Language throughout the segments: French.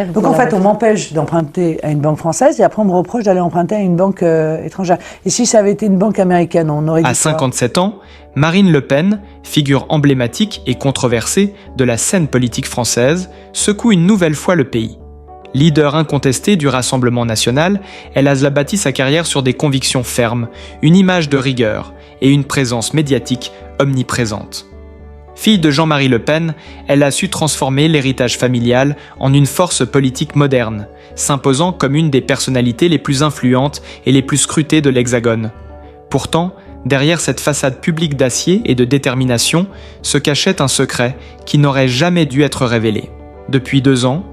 Donc en fait, on m'empêche d'emprunter à une banque française et après on me reproche d'aller emprunter à une banque étrangère. Et si ça avait été une banque américaine, on aurait dit À 57 ans, Marine Le Pen, figure emblématique et controversée de la scène politique française, secoue une nouvelle fois le pays. Leader incontesté du Rassemblement national, elle a bâti sa carrière sur des convictions fermes, une image de rigueur et une présence médiatique omniprésente. Fille de Jean-Marie Le Pen, elle a su transformer l'héritage familial en une force politique moderne, s'imposant comme une des personnalités les plus influentes et les plus scrutées de l'Hexagone. Pourtant, derrière cette façade publique d'acier et de détermination se cachait un secret qui n'aurait jamais dû être révélé. Depuis 2 ans,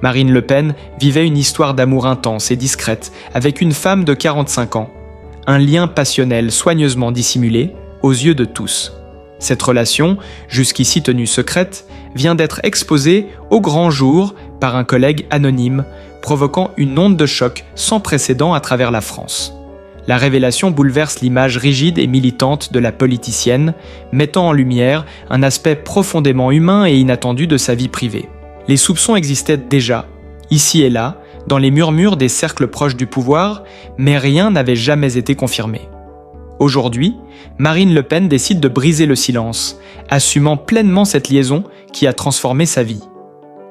Marine Le Pen vivait une histoire d'amour intense et discrète avec une femme de 45 ans. Un lien passionnel soigneusement dissimulé aux yeux de tous. Cette relation, jusqu'ici tenue secrète, vient d'être exposée au grand jour par un collègue anonyme, provoquant une onde de choc sans précédent à travers la France. La révélation bouleverse l'image rigide et militante de la politicienne, mettant en lumière un aspect profondément humain et inattendu de sa vie privée. Les soupçons existaient déjà, ici et là, dans les murmures des cercles proches du pouvoir, mais rien n'avait jamais été confirmé. Aujourd'hui, Marine Le Pen décide de briser le silence, assumant pleinement cette liaison qui a transformé sa vie.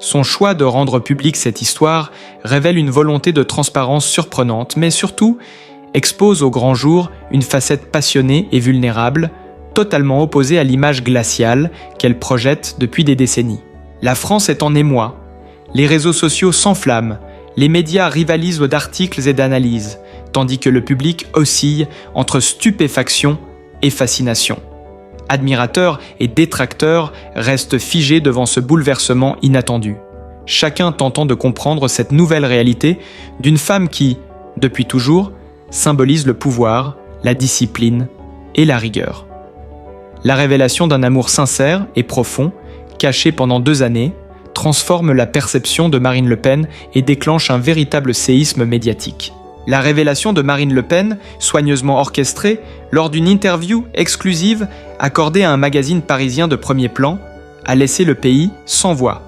Son choix de rendre publique cette histoire révèle une volonté de transparence surprenante, mais surtout expose au grand jour une facette passionnée et vulnérable, totalement opposée à l'image glaciale qu'elle projette depuis des décennies. La France est en émoi, les réseaux sociaux s'enflamment, les médias rivalisent d'articles et d'analyses, tandis que le public oscille entre stupéfaction et fascination. Admirateurs et détracteurs restent figés devant ce bouleversement inattendu, chacun tentant de comprendre cette nouvelle réalité d'une femme qui, depuis toujours, symbolise le pouvoir, la discipline et la rigueur. La révélation d'un amour sincère et profond, caché pendant 2 années, transforme la perception de Marine Le Pen et déclenche un véritable séisme médiatique. La révélation de Marine Le Pen, soigneusement orchestrée, lors d'une interview exclusive accordée à un magazine parisien de premier plan, a laissé le pays sans voix.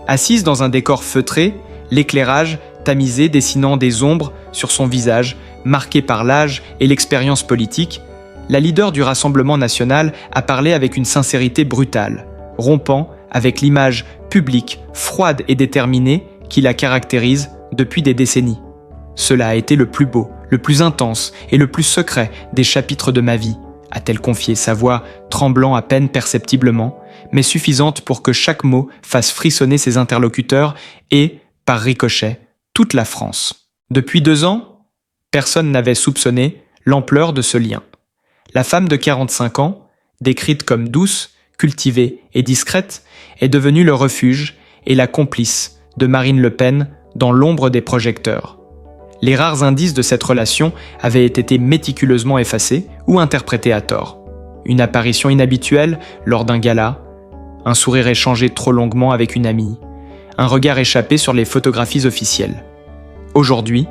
Assise dans un décor feutré, l'éclairage tamisé dessinant des ombres sur son visage, marqué par l'âge et l'expérience politique, la leader du Rassemblement national a parlé avec une sincérité brutale, rompant avec l'image publique, froide et déterminée qui la caractérise depuis des décennies. Cela a été le plus beau, le plus intense et le plus secret des chapitres de ma vie, a-t-elle confié, sa voix tremblant à peine perceptiblement, mais suffisante pour que chaque mot fasse frissonner ses interlocuteurs et, par ricochet, toute la France. Depuis 2 ans, personne n'avait soupçonné l'ampleur de ce lien. La femme de 45 ans, décrite comme douce, cultivée et discrète, est devenue le refuge et la complice de Marine Le Pen dans l'ombre des projecteurs. Les rares indices de cette relation avaient été méticuleusement effacés ou interprétés à tort. Une apparition inhabituelle lors d'un gala, un sourire échangé trop longuement avec une amie, un regard échappé sur les photographies officielles. Aujourd'hui,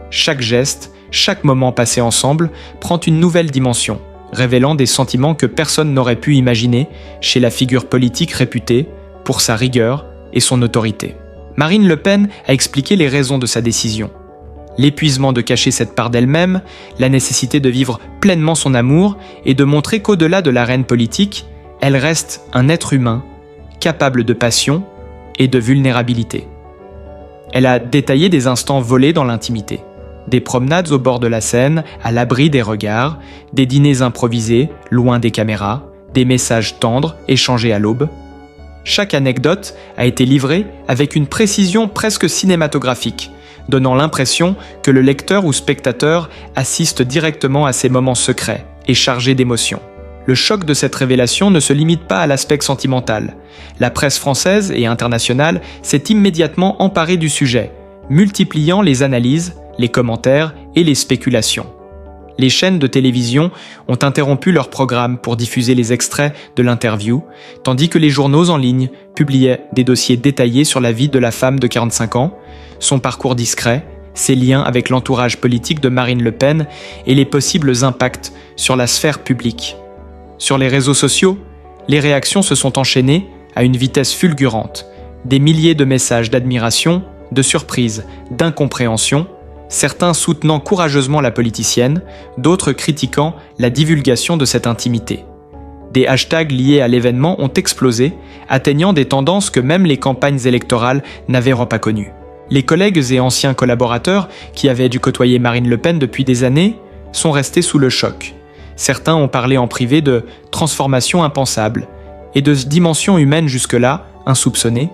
chaque geste, chaque moment passé ensemble prend une nouvelle dimension, révélant des sentiments que personne n'aurait pu imaginer chez la figure politique réputée pour sa rigueur et son autorité. Marine Le Pen a expliqué les raisons de sa décision. L'épuisement de cacher cette part d'elle-même, la nécessité de vivre pleinement son amour et de montrer qu'au-delà de l'arène politique, elle reste un être humain, capable de passion et de vulnérabilité. Elle a détaillé des instants volés dans l'intimité, des promenades au bord de la Seine, à l'abri des regards, des dîners improvisés, loin des caméras, des messages tendres échangés à l'aube. Chaque anecdote a été livrée avec une précision presque cinématographique, donnant l'impression que le lecteur ou spectateur assiste directement à ces moments secrets et chargés d'émotions. Le choc de cette révélation ne se limite pas à l'aspect sentimental. La presse française et internationale s'est immédiatement emparée du sujet, multipliant les analyses, les commentaires et les spéculations. Les chaînes de télévision ont interrompu leur programme pour diffuser les extraits de l'interview, tandis que les journaux en ligne publiaient des dossiers détaillés sur la vie de la femme de 45 ans, son parcours discret, ses liens avec l'entourage politique de Marine Le Pen et les possibles impacts sur la sphère publique. Sur les réseaux sociaux, les réactions se sont enchaînées à une vitesse fulgurante. Des milliers de messages d'admiration, de surprise, d'incompréhension, certains soutenant courageusement la politicienne, d'autres critiquant la divulgation de cette intimité. Des hashtags liés à l'événement ont explosé, atteignant des tendances que même les campagnes électorales n'avaient pas connues. Les collègues et anciens collaborateurs qui avaient dû côtoyer Marine Le Pen depuis des années sont restés sous le choc. Certains ont parlé en privé de transformation impensable et de dimensions humaines jusque-là insoupçonnées,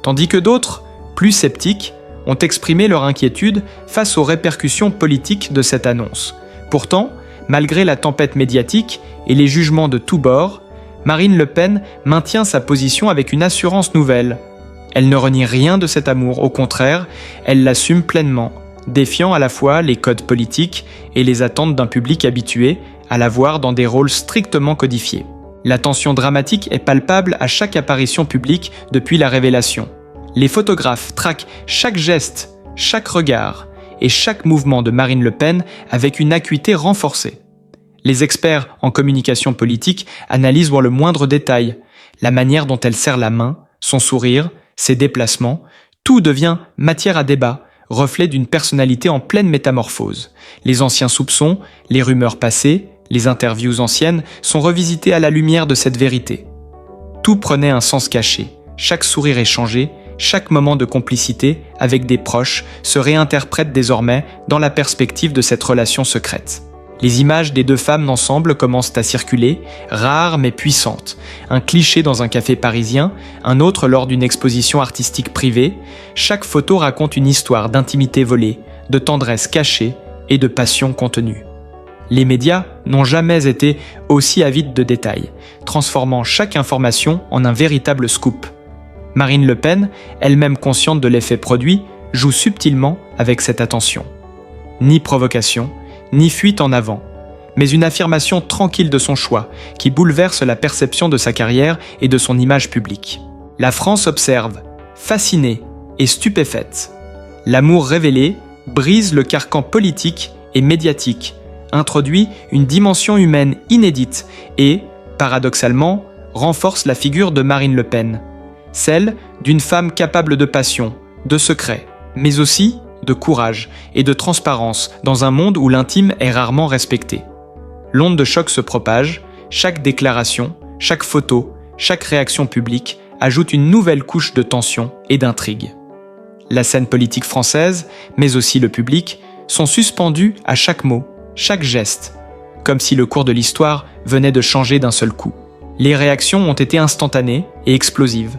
tandis que d'autres, plus sceptiques, ont exprimé leur inquiétude face aux répercussions politiques de cette annonce. Pourtant, malgré la tempête médiatique et les jugements de tous bords, Marine Le Pen maintient sa position avec une assurance nouvelle. Elle ne renie rien de cet amour, au contraire, elle l'assume pleinement, défiant à la fois les codes politiques et les attentes d'un public habitué à la voir dans des rôles strictement codifiés. La tension dramatique est palpable à chaque apparition publique depuis la révélation. Les photographes traquent chaque geste, chaque regard et chaque mouvement de Marine Le Pen avec une acuité renforcée. Les experts en communication politique analysent dans le moindre détail la manière dont elle serre la main, son sourire, ses déplacements. Tout devient matière à débat, reflet d'une personnalité en pleine métamorphose. Les anciens soupçons, les rumeurs passées, les interviews anciennes sont revisitées à la lumière de cette vérité. Tout prenait un sens caché, chaque sourire échangé, chaque moment de complicité avec des proches se réinterprète désormais dans la perspective de cette relation secrète. Les images des deux femmes ensemble commencent à circuler, rares mais puissantes. Un cliché dans un café parisien, un autre lors d'une exposition artistique privée. Chaque photo raconte une histoire d'intimité volée, de tendresse cachée et de passion contenue. Les médias n'ont jamais été aussi avides de détails, transformant chaque information en un véritable scoop. Marine Le Pen, elle-même consciente de l'effet produit, joue subtilement avec cette attention. Ni provocation, ni fuite en avant, mais une affirmation tranquille de son choix qui bouleverse la perception de sa carrière et de son image publique. La France observe, fascinée et stupéfaite. L'amour révélé brise le carcan politique et médiatique, introduit une dimension humaine inédite et, paradoxalement, renforce la figure de Marine Le Pen, celle d'une femme capable de passion, de secret, mais aussi de courage et de transparence dans un monde où l'intime est rarement respecté. L'onde de choc se propage, chaque déclaration, chaque photo, chaque réaction publique ajoute une nouvelle couche de tension et d'intrigue. La scène politique française, mais aussi le public, sont suspendus à chaque mot, chaque geste, comme si le cours de l'histoire venait de changer d'un seul coup. Les réactions ont été instantanées et explosives.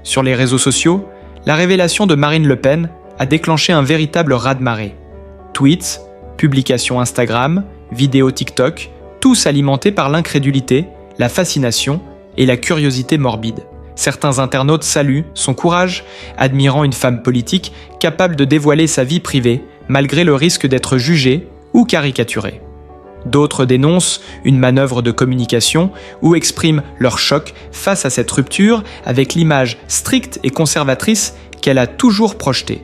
Sur les réseaux sociaux, la révélation de Marine Le Pen a déclenché un véritable raz-de-marée. Tweets, publications Instagram, vidéos TikTok, tous alimentés par l'incrédulité, la fascination et la curiosité morbide. Certains internautes saluent son courage, admirant une femme politique capable de dévoiler sa vie privée malgré le risque d'être jugée ou caricaturée. D'autres dénoncent une manœuvre de communication ou expriment leur choc face à cette rupture avec l'image stricte et conservatrice qu'elle a toujours projetée.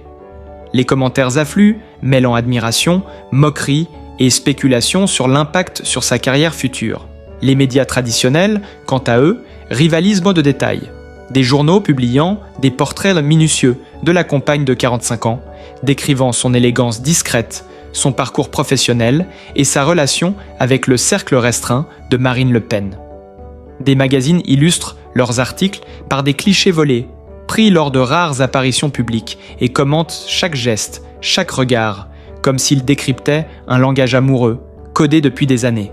Les commentaires affluent, mêlant admiration, moquerie et spéculation sur l'impact sur sa carrière future. Les médias traditionnels, quant à eux, rivalisent mot de détail. Des journaux publiant des portraits minutieux de la compagne de 45 ans, décrivant son élégance discrète, son parcours professionnel et sa relation avec le cercle restreint de Marine Le Pen. Des magazines illustrent leurs articles par des clichés volés, pris lors de rares apparitions publiques et commentent chaque geste, chaque regard, comme s'ils décryptaient un langage amoureux, codé depuis des années.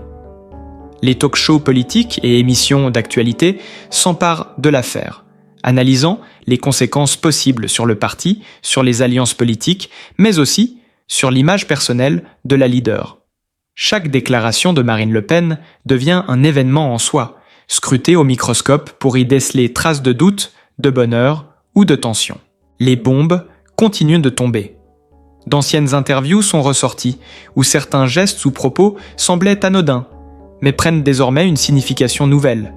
Les talk-shows politiques et émissions d'actualité s'emparent de l'affaire, analysant les conséquences possibles sur le parti, sur les alliances politiques, mais aussi sur l'image personnelle de la leader. Chaque déclaration de Marine Le Pen devient un événement en soi, scruté au microscope pour y déceler traces de doute, de bonheur ou de tension. Les bombes continuent de tomber. D'anciennes interviews sont ressorties, où certains gestes ou propos semblaient anodins, mais prennent désormais une signification nouvelle.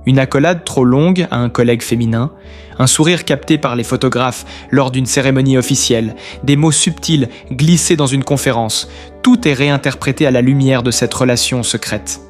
Une accolade trop longue à un collègue féminin, un sourire capté par les photographes lors d'une cérémonie officielle, des mots subtils glissés dans une conférence, tout est réinterprété à la lumière de cette relation secrète.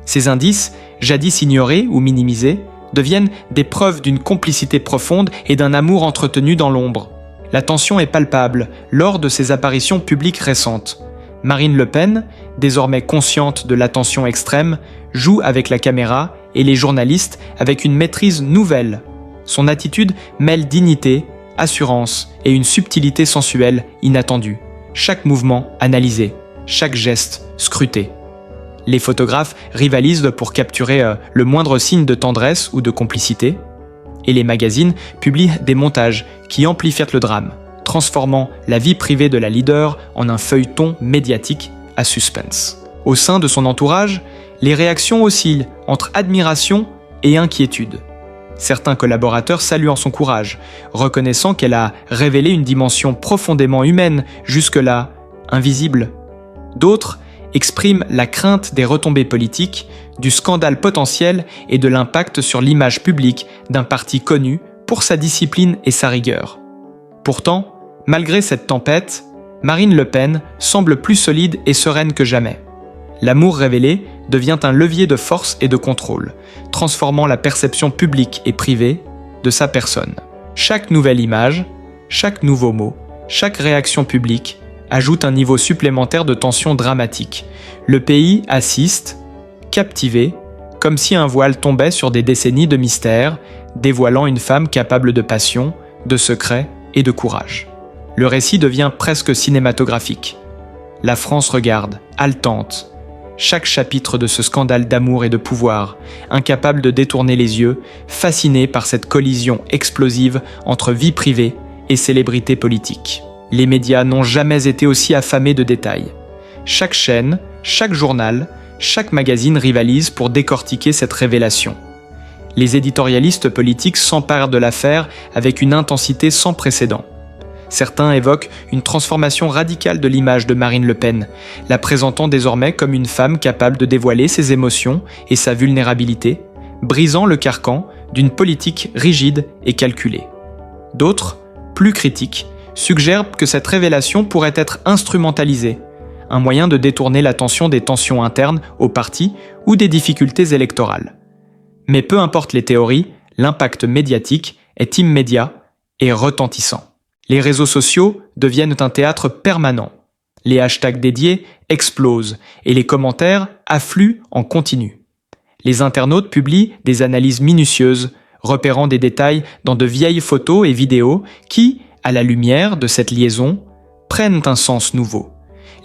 Ces indices, jadis ignorés ou minimisés, deviennent des preuves d'une complicité profonde et d'un amour entretenu dans l'ombre. La tension est palpable lors de ses apparitions publiques récentes. Marine Le Pen, désormais consciente de l'attention extrême, joue avec la caméra et les journalistes avec une maîtrise nouvelle. Son attitude mêle dignité, assurance et une subtilité sensuelle inattendue. Chaque mouvement analysé, chaque geste scruté. Les photographes rivalisent pour capturer le moindre signe de tendresse ou de complicité. Et les magazines publient des montages qui amplifient le drame, transformant la vie privée de la leader en un feuilleton médiatique à suspense. Au sein de son entourage, les réactions oscillent entre admiration et inquiétude. Certains collaborateurs saluant son courage, reconnaissant qu'elle a révélé une dimension profondément humaine, jusque-là invisible. D'autres expriment la crainte des retombées politiques, du scandale potentiel et de l'impact sur l'image publique d'un parti connu pour sa discipline et sa rigueur. Pourtant, malgré cette tempête, Marine Le Pen semble plus solide et sereine que jamais. L'amour révélé devient un levier de force et de contrôle, transformant la perception publique et privée de sa personne. Chaque nouvelle image, chaque nouveau mot, chaque réaction publique ajoute un niveau supplémentaire de tension dramatique. Le pays assiste, captivé, comme si un voile tombait sur des décennies de mystère, dévoilant une femme capable de passion, de secret et de courage. Le récit devient presque cinématographique. La France regarde, haletante, chaque chapitre de ce scandale d'amour et de pouvoir, incapable de détourner les yeux, fasciné par cette collision explosive entre vie privée et célébrité politique. Les médias n'ont jamais été aussi affamés de détails. Chaque chaîne, chaque journal, chaque magazine rivalise pour décortiquer cette révélation. Les éditorialistes politiques s'emparent de l'affaire avec une intensité sans précédent. Certains évoquent une transformation radicale de l'image de Marine Le Pen, la présentant désormais comme une femme capable de dévoiler ses émotions et sa vulnérabilité, brisant le carcan d'une politique rigide et calculée. D'autres, plus critiques, suggèrent que cette révélation pourrait être instrumentalisée, un moyen de détourner l'attention des tensions internes au parti ou des difficultés électorales. Mais peu importe les théories, l'impact médiatique est immédiat et retentissant. Les réseaux sociaux deviennent un théâtre permanent. Les hashtags dédiés explosent et les commentaires affluent en continu. Les internautes publient des analyses minutieuses, repérant des détails dans de vieilles photos et vidéos qui, à la lumière de cette liaison, prennent un sens nouveau.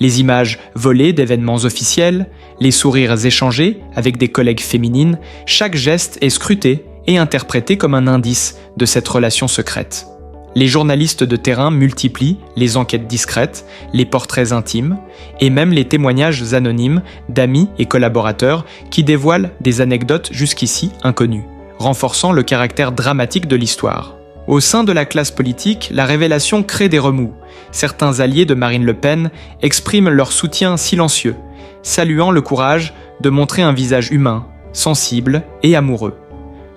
Les images volées d'événements officiels, les sourires échangés avec des collègues féminines, chaque geste est scruté et interprété comme un indice de cette relation secrète. Les journalistes de terrain multiplient les enquêtes discrètes, les portraits intimes et même les témoignages anonymes d'amis et collaborateurs qui dévoilent des anecdotes jusqu'ici inconnues, renforçant le caractère dramatique de l'histoire. Au sein de la classe politique, la révélation crée des remous. Certains alliés de Marine Le Pen expriment leur soutien silencieux, saluant le courage de montrer un visage humain, sensible et amoureux.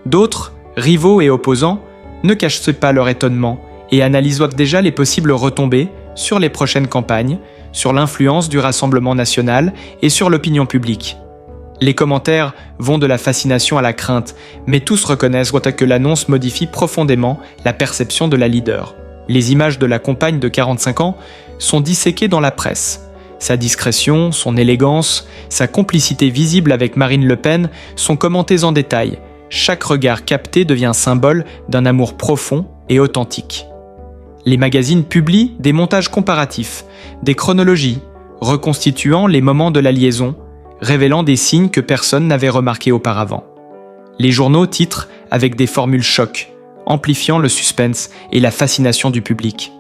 D'autres, rivaux et opposants, ne cachent pas leur étonnement et analysent déjà les possibles retombées sur les prochaines campagnes, sur l'influence du Rassemblement national et sur l'opinion publique. Les commentaires vont de la fascination à la crainte, mais tous reconnaissent que l'annonce modifie profondément la perception de la leader. Les images de la compagne de 45 ans sont disséquées dans la presse. Sa discrétion, son élégance, sa complicité visible avec Marine Le Pen sont commentées en détail. Chaque regard capté devient symbole d'un amour profond et authentique. Les magazines publient des montages comparatifs, des chronologies, reconstituant les moments de la liaison, révélant des signes que personne n'avait remarqués auparavant. Les journaux titrent avec des formules chocs, amplifiant le suspense et la fascination du public.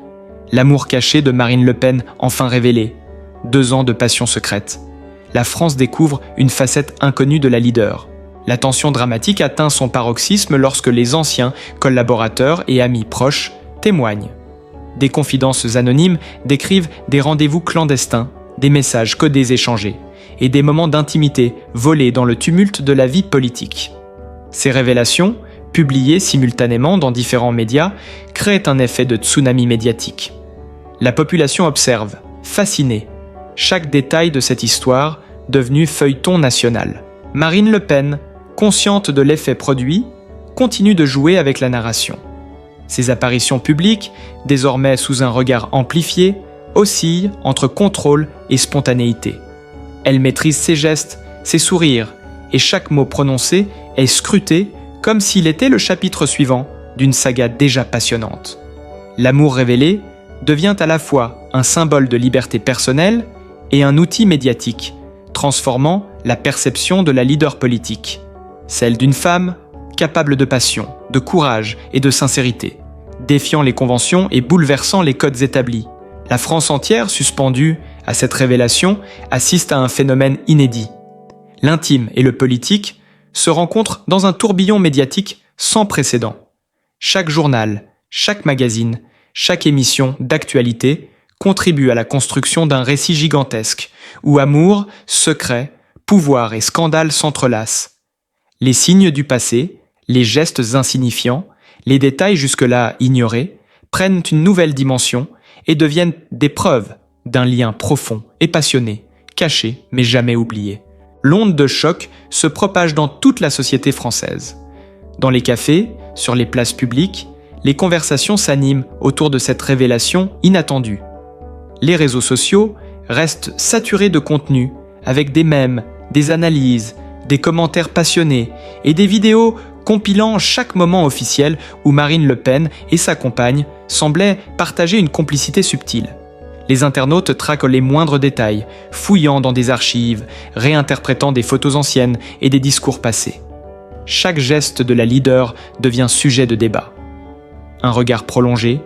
L'amour caché de Marine Le Pen enfin révélé. 2 ans de passion secrète. La France découvre une facette inconnue de la leader. La tension dramatique atteint son paroxysme lorsque les anciens collaborateurs et amis proches témoignent. Des confidences anonymes décrivent des rendez-vous clandestins, des messages codés échangés et des moments d'intimité volés dans le tumulte de la vie politique. Ces révélations, publiées simultanément dans différents médias, créent un effet de tsunami médiatique. La population observe, fascinée, chaque détail de cette histoire devenue feuilleton national. Marine Le Pen, consciente de l'effet produit, continue de jouer avec la narration. Ses apparitions publiques, désormais sous un regard amplifié, oscillent entre contrôle et spontanéité. Elle maîtrise ses gestes, ses sourires, et chaque mot prononcé est scruté comme s'il était le chapitre suivant d'une saga déjà passionnante. L'amour révélé devient à la fois un symbole de liberté personnelle et un outil médiatique, transformant la perception de la leader politique, celle d'une femme capable de passion, de courage et de sincérité, défiant les conventions et bouleversant les codes établis. La France entière, suspendue à cette révélation, assiste à un phénomène inédit. L'intime et le politique se rencontrent dans un tourbillon médiatique sans précédent. Chaque journal, chaque magazine, chaque émission d'actualité contribue à la construction d'un récit gigantesque où amour, secret, pouvoir et scandale s'entrelacent. Les signes du passé, les gestes insignifiants, les détails jusque-là ignorés, prennent une nouvelle dimension et deviennent des preuves d'un lien profond et passionné, caché mais jamais oublié. L'onde de choc se propage dans toute la société française. Dans les cafés, sur les places publiques, les conversations s'animent autour de cette révélation inattendue. Les réseaux sociaux restent saturés de contenu, avec des mèmes, des analyses, des commentaires passionnés et des vidéos compilant chaque moment officiel où Marine Le Pen et sa compagne semblaient partager une complicité subtile. Les internautes traquent les moindres détails, fouillant dans des archives, réinterprétant des photos anciennes et des discours passés. Chaque geste de la leader devient sujet de débat. Un regard prolongé,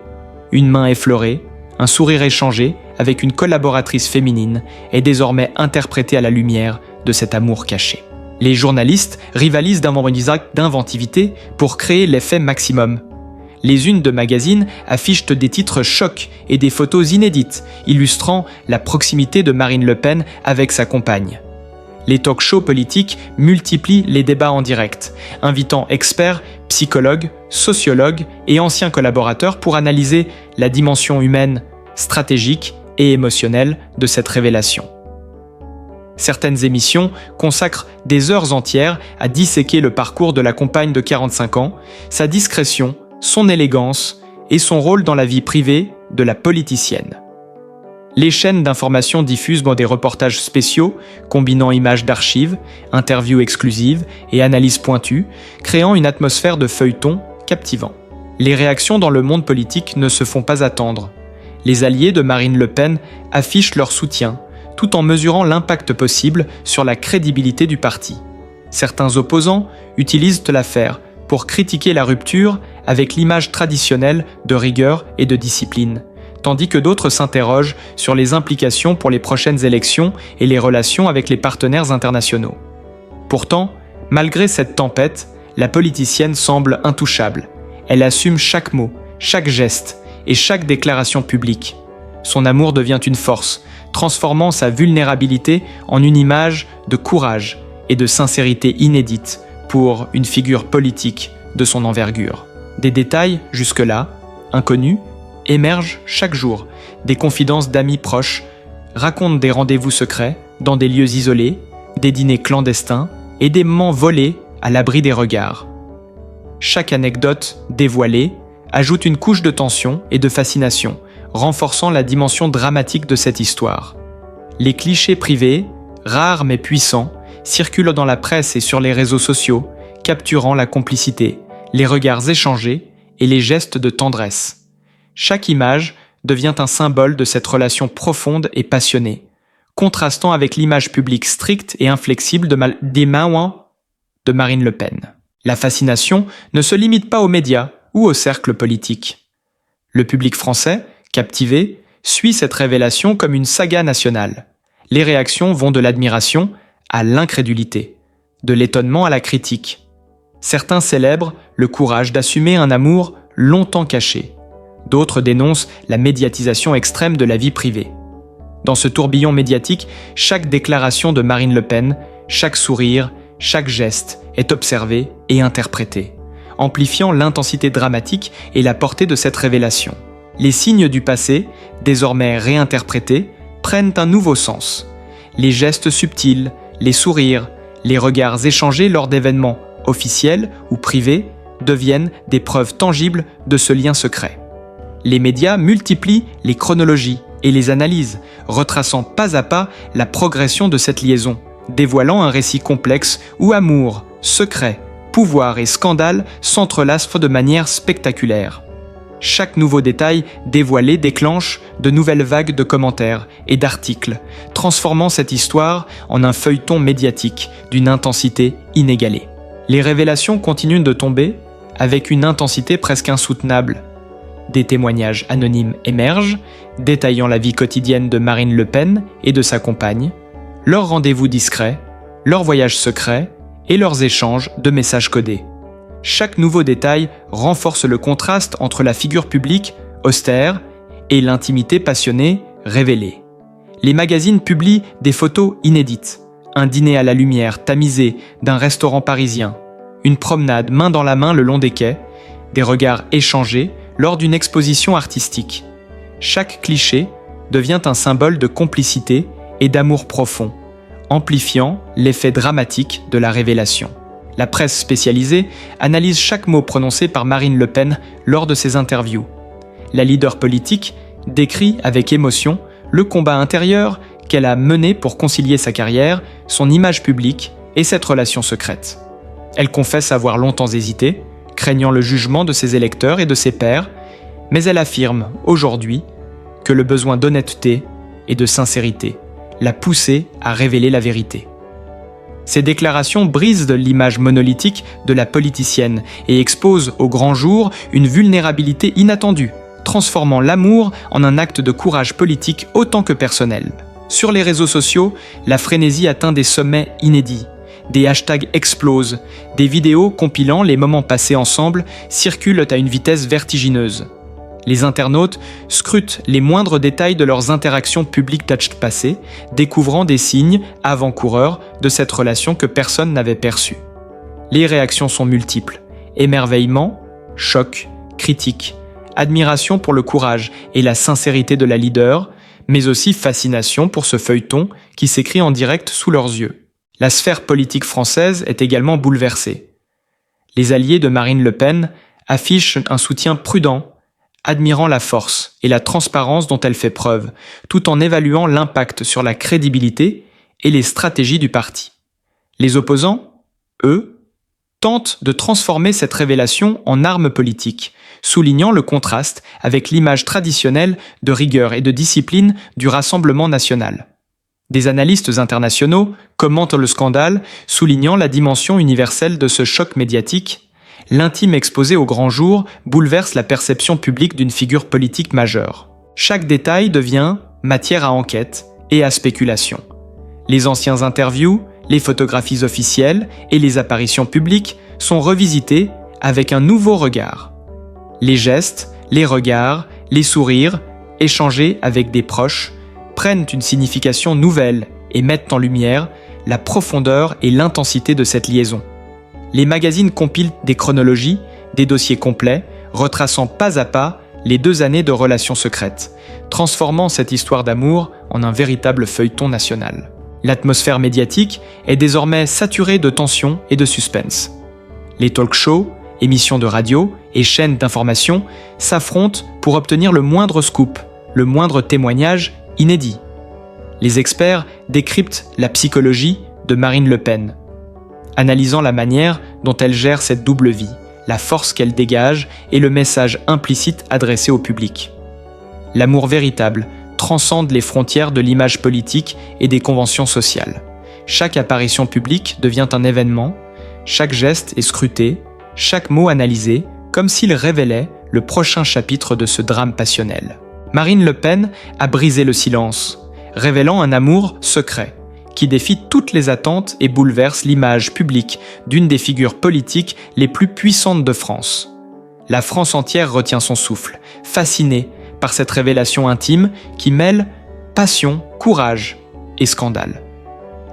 une main effleurée, un sourire échangé avec une collaboratrice féminine est désormais interprété à la lumière de cet amour caché. Les journalistes rivalisent d'inventivité pour créer l'effet maximum. Les unes de magazines affichent des titres chocs et des photos inédites, illustrant la proximité de Marine Le Pen avec sa compagne. Les talk-shows politiques multiplient les débats en direct, invitant experts, psychologues, sociologues et anciens collaborateurs pour analyser la dimension humaine, stratégique et émotionnelle de cette révélation. Certaines émissions consacrent des heures entières à disséquer le parcours de la compagne de 45 ans, sa discrétion, son élégance et son rôle dans la vie privée de la politicienne. Les chaînes d'information diffusent des reportages spéciaux, combinant images d'archives, interviews exclusives et analyses pointues, créant une atmosphère de feuilleton captivant. Les réactions dans le monde politique ne se font pas attendre. Les alliés de Marine Le Pen affichent leur soutien, tout en mesurant l'impact possible sur la crédibilité du parti. Certains opposants utilisent l'affaire pour critiquer la rupture avec l'image traditionnelle de rigueur et de discipline, tandis que d'autres s'interrogent sur les implications pour les prochaines élections et les relations avec les partenaires internationaux. Pourtant, malgré cette tempête, la politicienne semble intouchable. Elle assume chaque mot, chaque geste et chaque déclaration publique. Son amour devient une force, transformant sa vulnérabilité en une image de courage et de sincérité inédite pour une figure politique de son envergure. Des détails, jusque-là, inconnus, émergent chaque jour. Des confidences d'amis proches racontent des rendez-vous secrets dans des lieux isolés, des dîners clandestins et des moments volés à l'abri des regards. Chaque anecdote dévoilée ajoute une couche de tension et de fascination, renforçant la dimension dramatique de cette histoire. Les clichés privés, rares mais puissants, circulent dans la presse et sur les réseaux sociaux, capturant la complicité, les regards échangés et les gestes de tendresse. Chaque image devient un symbole de cette relation profonde et passionnée, contrastant avec l'image publique stricte et inflexible de Marine Le Pen. La fascination ne se limite pas aux médias ou au cercle politique. Le public français, captivé, suit cette révélation comme une saga nationale. Les réactions vont de l'admiration à l'incrédulité, de l'étonnement à la critique. Certains célèbrent le courage d'assumer un amour longtemps caché. D'autres dénoncent la médiatisation extrême de la vie privée. Dans ce tourbillon médiatique, chaque déclaration de Marine Le Pen, chaque sourire, chaque geste est observé et interprété, amplifiant l'intensité dramatique et la portée de cette révélation. Les signes du passé, désormais réinterprétés, prennent un nouveau sens. Les gestes subtils, les sourires, les regards échangés lors d'événements officiels ou privés deviennent des preuves tangibles de ce lien secret. Les médias multiplient les chronologies et les analyses, retraçant pas à pas la progression de cette liaison, dévoilant un récit complexe où amour, secret, pouvoir et scandale s'entrelacent de manière spectaculaire. Chaque nouveau détail dévoilé déclenche de nouvelles vagues de commentaires et d'articles, transformant cette histoire en un feuilleton médiatique d'une intensité inégalée. Les révélations continuent de tomber avec une intensité presque insoutenable. Des témoignages anonymes émergent, détaillant la vie quotidienne de Marine Le Pen et de sa compagne, leurs rendez-vous discrets, leurs voyages secrets et leurs échanges de messages codés. Chaque nouveau détail renforce le contraste entre la figure publique, austère, et l'intimité passionnée, révélée. Les magazines publient des photos inédites, un dîner à la lumière tamisé d'un restaurant parisien, une promenade main dans la main le long des quais, des regards échangés lors d'une exposition artistique. Chaque cliché devient un symbole de complicité et d'amour profond, amplifiant l'effet dramatique de la révélation. La presse spécialisée analyse chaque mot prononcé par Marine Le Pen lors de ses interviews. La leader politique décrit avec émotion le combat intérieur qu'elle a mené pour concilier sa carrière, son image publique et cette relation secrète. Elle confesse avoir longtemps hésité, craignant le jugement de ses électeurs et de ses pairs, mais elle affirme aujourd'hui que le besoin d'honnêteté et de sincérité l'a poussée à révéler la vérité. Ces déclarations brisent l'image monolithique de la politicienne et exposent au grand jour une vulnérabilité inattendue, transformant l'amour en un acte de courage politique autant que personnel. Sur les réseaux sociaux, la frénésie atteint des sommets inédits. Des hashtags explosent, des vidéos compilant les moments passés ensemble circulent à une vitesse vertigineuse. Les internautes scrutent les moindres détails de leurs interactions publiques passées, découvrant des signes avant-coureurs de cette relation que personne n'avait perçue. Les réactions sont multiples. Émerveillement, choc, critique, admiration pour le courage et la sincérité de la leader, mais aussi fascination pour ce feuilleton qui s'écrit en direct sous leurs yeux. La sphère politique française est également bouleversée. Les alliés de Marine Le Pen affichent un soutien prudent, admirant la force et la transparence dont elle fait preuve, tout en évaluant l'impact sur la crédibilité et les stratégies du parti. Les opposants, eux, tentent de transformer cette révélation en arme politique, soulignant le contraste avec l'image traditionnelle de rigueur et de discipline du Rassemblement national. Des analystes internationaux commentent le scandale, soulignant la dimension universelle de ce choc médiatique. L'intime exposé au grand jour bouleverse la perception publique d'une figure politique majeure. Chaque détail devient matière à enquête et à spéculation. Les anciens interviews, les photographies officielles et les apparitions publiques sont revisités avec un nouveau regard. Les gestes, les regards, les sourires, échangés avec des proches, prennent une signification nouvelle et mettent en lumière la profondeur et l'intensité de cette liaison. Les magazines compilent des chronologies, des dossiers complets, retraçant pas à pas les 2 années de relations secrètes, transformant cette histoire d'amour en un véritable feuilleton national. L'atmosphère médiatique est désormais saturée de tensions et de suspense. Les talk-shows, émissions de radio et chaînes d'information s'affrontent pour obtenir le moindre scoop, le moindre témoignage inédit. Les experts décryptent la psychologie de Marine Le Pen, analysant la manière dont elle gère cette double vie, la force qu'elle dégage et le message implicite adressé au public. L'amour véritable transcende les frontières de l'image politique et des conventions sociales. Chaque apparition publique devient un événement, chaque geste est scruté, chaque mot analysé, comme s'il révélait le prochain chapitre de ce drame passionnel. Marine Le Pen a brisé le silence, révélant un amour secret, qui défie toutes les attentes et bouleverse l'image publique d'une des figures politiques les plus puissantes de France. La France entière retient son souffle, fascinée par cette révélation intime qui mêle passion, courage et scandale.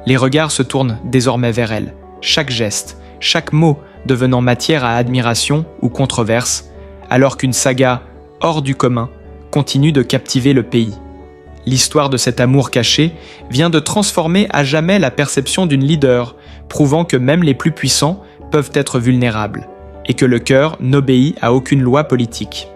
Les regards se tournent désormais vers elle, chaque geste, chaque mot devenant matière à admiration ou controverse, alors qu'une saga hors du commun continue de captiver le pays. L'histoire de cet amour caché vient de transformer à jamais la perception d'une leader, prouvant que même les plus puissants peuvent être vulnérables, et que le cœur n'obéit à aucune loi politique.